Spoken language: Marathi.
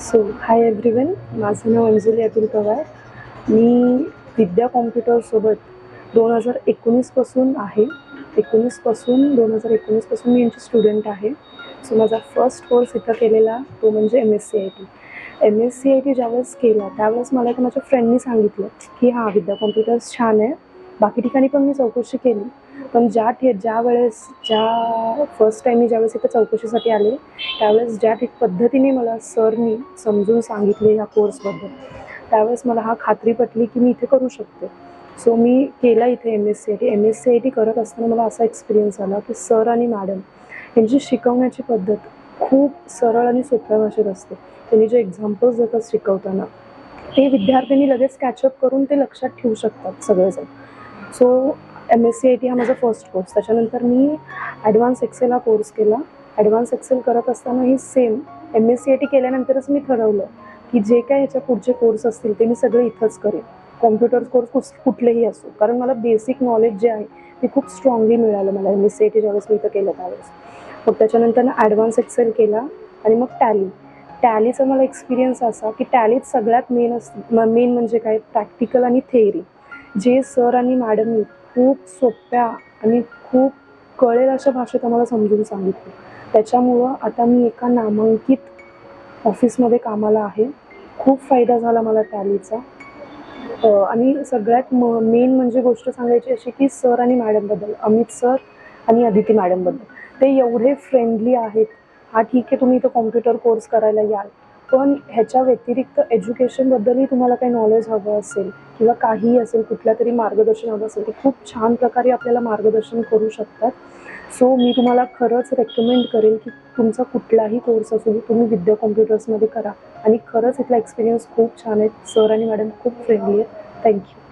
सो हाय एव्हरीवन, माझं नाव अंजली अतुल पवार. मी विद्या कॉम्प्युटरसोबत 2019पासून आहे. 2019पासून मी यांची स्टुडंट आहे. सो माझा फर्स्ट कोर्स इथं केलेला तो म्हणजे MSc IT ज्यावेळेस केला त्यावेळेस मला एका माझ्या फ्रेंडनी सांगितलं की हां, विद्या कॉम्प्युटर्स छान आहे. बाकी ठिकाणी पण मी चौकशी केली, पण ज्या फर्स्ट टाईम मी ज्यावेळेस इथं चौकशीसाठी आले त्यावेळेस ज्या पद्धतीने मला सरनी समजून सांगितले ह्या कोर्सबद्दल, त्यावेळेस मला खात्री पटली की मी इथे करू शकते. सो मी केला इथे MSc IT करत असताना मला असा एक्सपिरियन्स आला की सर आणि मॅडम यांची शिकवण्याची पद्धत खूप सरळ आणि सोप्या भाषेत असते. त्यांनी जे एक्झाम्पल्स देतात शिकवताना ते विद्यार्थ्यांनी लगेच कॅचअप करून ते लक्षात ठेवू शकतात सगळेजण. सो MSc IT हा माझा फर्स्ट कोर्स. त्याच्यानंतर मी ॲडव्हान्स एक्सेल हा कोर्स केला. ॲडव्हान्स एक्सेल करत असतानाही सेम MSc IT केल्यानंतरच मी ठरवलं की जे काय ह्याच्या पुढचे कोर्स असतील ते मी सगळे इथंच करेन. कॉम्प्युटर कोर्स कुठलेही असो, कारण मला बेसिक नॉलेज जे आहे ते खूप स्ट्रॉंगली मिळालं मला MSc IT ज्यावेळेस मी इथं केलं त्यावेळेस. मग त्याच्यानंतर ॲडव्हान्स एक्सेल केला आणि मग टॅलीचा मला एक्सपिरियन्स असा की टॅलीत सगळ्यात मेन म्हणजे काय, प्रॅक्टिकल आणि थेअरी जे सर आणि मॅडमनी खूप सोप्या आणि खूप कळेल अशा भाषेत आम्हाला समजून सांगितलं. त्याच्यामुळं आता मी एका नामांकित ऑफिसमध्ये कामाला आहे. खूप फायदा झाला मला टॅलीचा. आणि सगळ्यात मेन म्हणजे गोष्ट सांगायची अशी की सर आणि मॅडमबद्दल, अमित सर आणि अदिती मॅडमबद्दल, ते एवढे फ्रेंडली आहेत. हा ठीक आहे, तुम्ही इथं कॉम्प्युटर कोर्स करायला याल, पण ह्याच्या व्यतिरिक्त एज्युकेशनबद्दलही तुम्हाला काही नॉलेज हवं असेल किंवा काहीही असेल, कुठल्या तरी मार्गदर्शन हवं असेल, ते खूप छान प्रकारे आपल्याला मार्गदर्शन करू शकतात. सो मी तुम्हाला खरंच रेकमेंड करेल की तुमचा कुठलाही कोर्स असू दे, तुम्ही विद्या कॉम्प्युटर्समध्ये करा. आणि खरंच इथला एक्सपिरियन्स खूप छान आहे. सर आणि मॅडम खूप फ्रेंडली आहेत. थँक्यू.